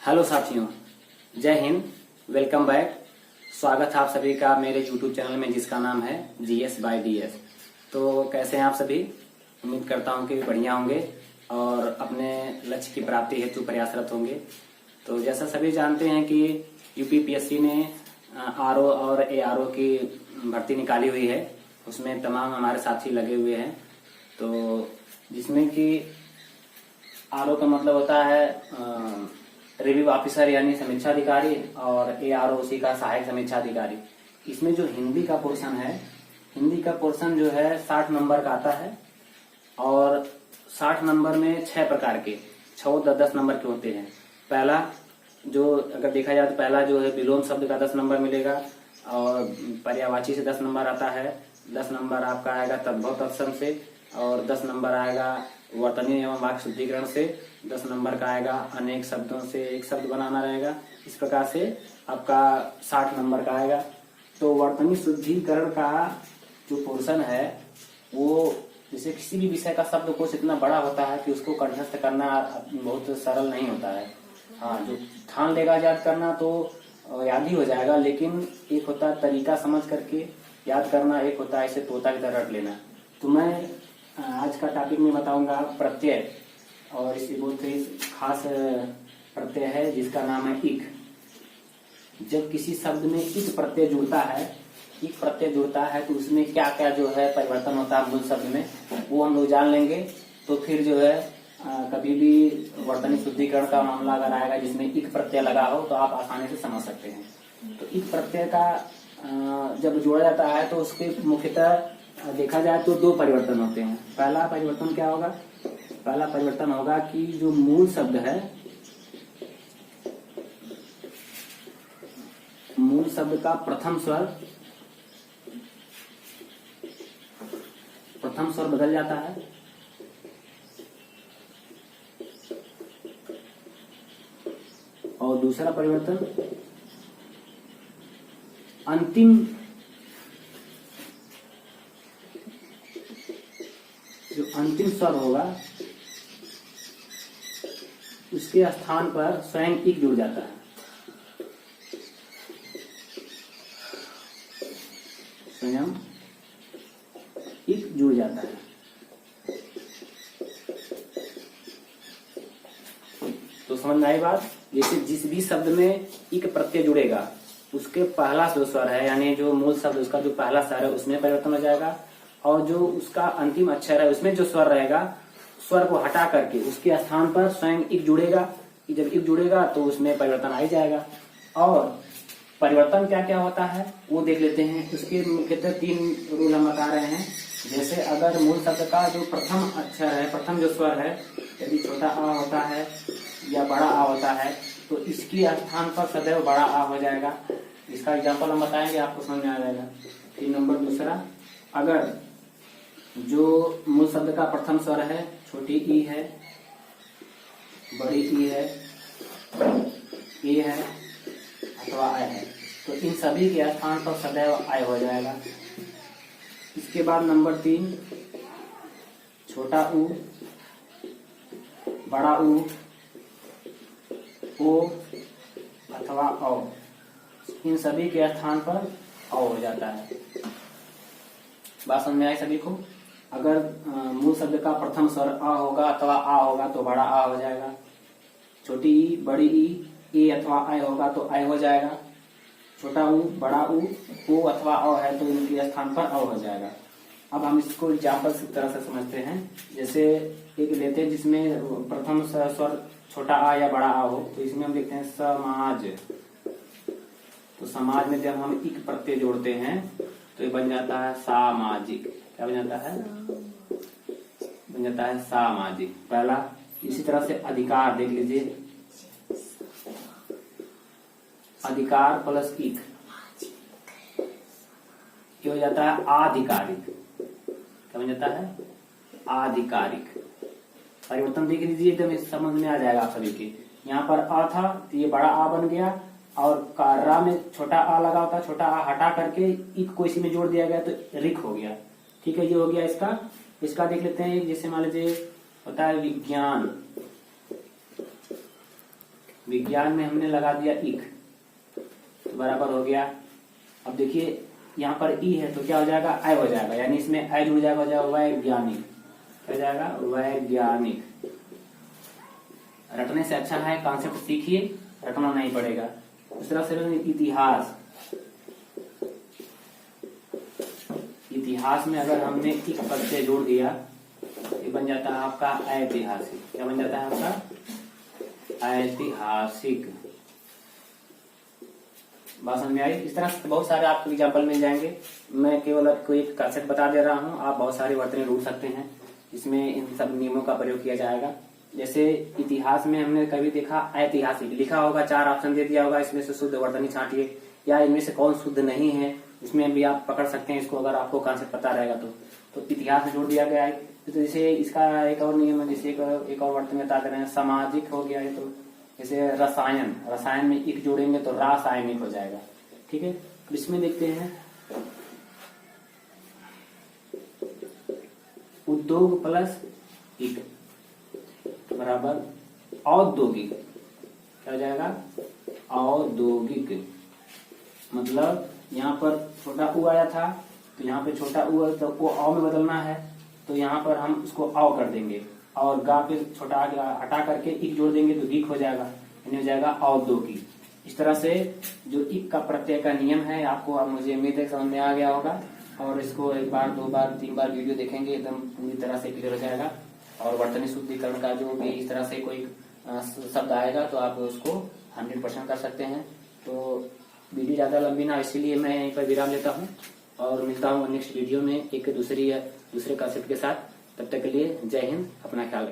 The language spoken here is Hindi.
हेलो साथियों, जय हिंद। Welcome back. स्वागत है आप सभी का मेरे YouTube चैनल में जिसका नाम है GS by DS। तो कैसे हैं आप सभी? उम्मीद करता हूं कि बढ़िया होंगे और अपने लक्ष्य की प्राप्ति हेतु प्रयासरत होंगे। तो जैसा सभी जानते हैं कि UPPSC ने RO और ARO की भर्ती निकाली हुई है, उसमें तमाम हमारे साथी लगे हुए हैं। तो जिसमें कि RO का मतलब होता है रिव्यू ऑफिसर यानी समीक्षा अधिकारी, और ARO उसी का सहायक समीक्षा अधिकारी। इसमें जो हिंदी का पोर्शन है, हिंदी का पोर्शन जो है 60 नंबर का आता है और 60 नंबर में 6 प्रकार के 6-10 नंबर के होते हैं। पहला जो अगर देखा जाए तो पहला जो है विलोम शब्द का 10 नंबर मिलेगा, और पर्यायवाची से 10 नंबर आता है। 10 नंबर आपका आएगा तद्भव तत्सम से, और 10 नंबर आएगा वर्तनी एवं वाक्य शुद्धिकरण से। 10 नंबर का आएगा अनेक शब्दों से एक शब्द बनाना रहेगा। इस प्रकार से आपका 60 नंबर का आएगा। तो वर्तनी शुद्धिकरण का जो पोर्शन है वो जैसे किसी भी विषय का शब्द कोश इतना बड़ा होता है कि उसको कंठस्थ करना बहुत सरल नहीं होता है। हाँ, जो ठान लेगा याद करना तो याद ही हो जाएगा, लेकिन एक होता है तरीका समझ करके याद करना, एक होता है इसे तोता की तरह रट लेना। तो मैं आज का टॉपिक में बताऊंगा प्रत्यय, और इसी बहुत ही खास प्रत्यय है जिसका नाम है इक। जब किसी शब्द में इक प्रत्यय जुड़ता है, इक प्रत्यय जुड़ता है तो उसमें क्या क्या जो है परिवर्तन होता है मूल शब्द में, वो हम लोग जान लेंगे। तो फिर जो है कभी भी वर्तनी शुद्धिकरण का मामला अगर आएगा जिसमें इक प्रत्यय लगा हो तो आप आसानी से समझ सकते हैं। तो इक प्रत्यय का जब जोड़ा जाता है तो उसके मुख्यतः देखा जाए तो 2 परिवर्तन होते हैं। पहला परिवर्तन क्या होगा? पहला परिवर्तन होगा कि जो मूल शब्द है, मूल शब्द का प्रथम स्वर बदल जाता है, और दूसरा परिवर्तन अंतिम जो अंतिम स्वर होगा उसके स्थान पर स्वयं इक जुड़ जाता है। स्वयं इक जुड़ जाता है। तो समझ में आई बात? जैसे जिस भी शब्द में इक प्रत्यय जुड़ेगा उसके पहला जो स्वर है यानी जो मूल शब्द उसका जो पहला स्वर है उसमें परिवर्तन हो जाएगा, और जो उसका अंतिम अक्षर है उसमें जो स्वर रहेगा, स्वर को हटा करके उसके स्थान पर स्वयं इक जुड़ेगा। जब इक जुड़ेगा तो उसमें परिवर्तन आ ही जाएगा। और परिवर्तन क्या क्या होता है वो देख लेते हैं। उसके मुख्यतः 3 रूल हम बता रहे हैं। जैसे अगर मूल शब्द का जो प्रथम अक्षर है, प्रथम जो स्वर है, यदि छोटा आ होता है या बड़ा आ होता है तो इसके स्थान पर सदैव बड़ा आ हो जाएगा। इसका एग्जाम्पल हम बताएंगे, आपको समझ में आ जाएगा। 3 नंबर दूसरा, अगर जो मूल शब्द का प्रथम स्वर है, छोटी ई है, बड़ी ई है, ए है अथवा आय है, तो इन सभी के स्थान पर सदैव आय हो जाएगा। इसके बाद नंबर 3, छोटा ऊ, बड़ा ऊ, ओ अथवा औ, इन सभी के स्थान पर औ हो जाता है। बात समझ में आई सभी को? अगर मूल शब्द का प्रथम स्वर अ होगा अथवा आ होगा तो बड़ा आ हो जाएगा। छोटी ई, बड़ी ई, ए अथवा आय होगा तो आय हो जाएगा। छोटा ऊ, बड़ा ऊ, ओ अथवा औ है तो इनके स्थान पर औ हो जाएगा। अब हम इसको एग्जाम्पल की तरह से समझते हैं। जैसे एक लेते हैं जिसमें प्रथम स्वर छोटा आ या बड़ा आ हो, तो इसमें हम लिखते हैं समाज। तो समाज में जब हम इक प्रत्यय जोड़ते हैं तो ये बन जाता है सामाजिक। क्या बन जाता है? बन जाता है सामाजिक। पहला। इसी तरह से अधिकार देख लीजिए, अधिकार प्लस इक क्या हो जाता है? आधिकारिक। क्या बन जाता है? आधिकारिक। परिवर्तन देख लीजिए, एकदम समझ में आ जाएगा आप सभी के। यहाँ पर आ था तो ये बड़ा आ बन गया, और रा में छोटा आ लगा होता, छोटा आ हटा करके इक को इसी में जोड़ दिया गया तो रिक हो गया। ठीक है, ये हो गया इसका। इसका देख लेते हैं, जैसे मान लीजिए होता है विज्ञान, विज्ञान में हमने लगा दिया इक, तो बराबर हो गया। अब देखिए यहाँ पर ई है तो क्या हो जाएगा, आई हो जाएगा, यानी इसमें आई जुड़ जाएगा, हो जाएगा वैज्ञानिक, क्या हो जाएगा वैज्ञानिक। रटने से अच्छा है कॉन्सेप्ट सीखिए, रटना नहीं पड़ेगा। दूसरा से इतिहास। इतिहास में अगर हमने एक पद से जोड़ दिया, ये बन जाता है आपका ऐतिहासिक। क्या बन जाता है आपका ऐतिहासिक। बात समझ में आई। इस तरह से बहुत सारे आपको एग्जाम्पल मिल जाएंगे। मैं केवल आपको एक कॉन्सेप्ट बता दे रहा हूँ, आप बहुत सारे वर्तनी ढूंढ सकते हैं, इसमें इन सब नियमों का प्रयोग किया जाएगा। जैसे इतिहास में हमने कभी देखा ऐतिहासिक लिखा होगा, 4 ऑप्शन दे दिया होगा, इसमें से शुद्ध वर्तनी छांटिए, या इनमें से कौन शुद्ध नहीं है, इसमें भी आप पकड़ सकते हैं इसको, अगर आपको कॉन्सेप्ट पता रहेगा तो इतिहास में जोड़ दिया गया है। तो जैसे इसका एक और नियम है, जैसे एक और वर्तनी बता दे रहे हैं, सामाजिक हो गया है। तो जैसे रसायन, रसायन में इक जोड़ेंगे तो रासायनिक हो जाएगा। ठीक है, इसमें देखते हैं उद्योग प्लस इक बराबर औद्योगिक। क्या हो जाएगा, औद्योगिक। मतलब यहाँ पर छोटा उ आया था, तो यहाँ पे छोटा उ तो को औ में बदलना है, तो यहाँ पर हम उसको औ कर देंगे, और गा पे छोटा हटा करके इक जोड़ देंगे तो गिक हो जाएगा, यानी हो जाएगा औद्योगिक। इस तरह से जो इक का प्रत्यय का नियम है आपको, अब मुझे उम्मीद है समझ में आ गया होगा, और इसको 1 बार 2 बार 3 बार वीडियो देखेंगे एकदम पूरी तरह से क्लियर हो जाएगा। और वर्तनी शुद्धिकरण का जो भी इस तरह से कोई शब्द आएगा तो आप उसको 100% कर सकते हैं। तो वीडियो ज्यादा लंबी ना, इसीलिए मैं यहीं पर विराम लेता हूँ, और मिलता हूँ नेक्स्ट वीडियो में एक दूसरे कॉन्सेप्ट के साथ। तब तक के लिए जय हिंद, अपना ख्याल रखें।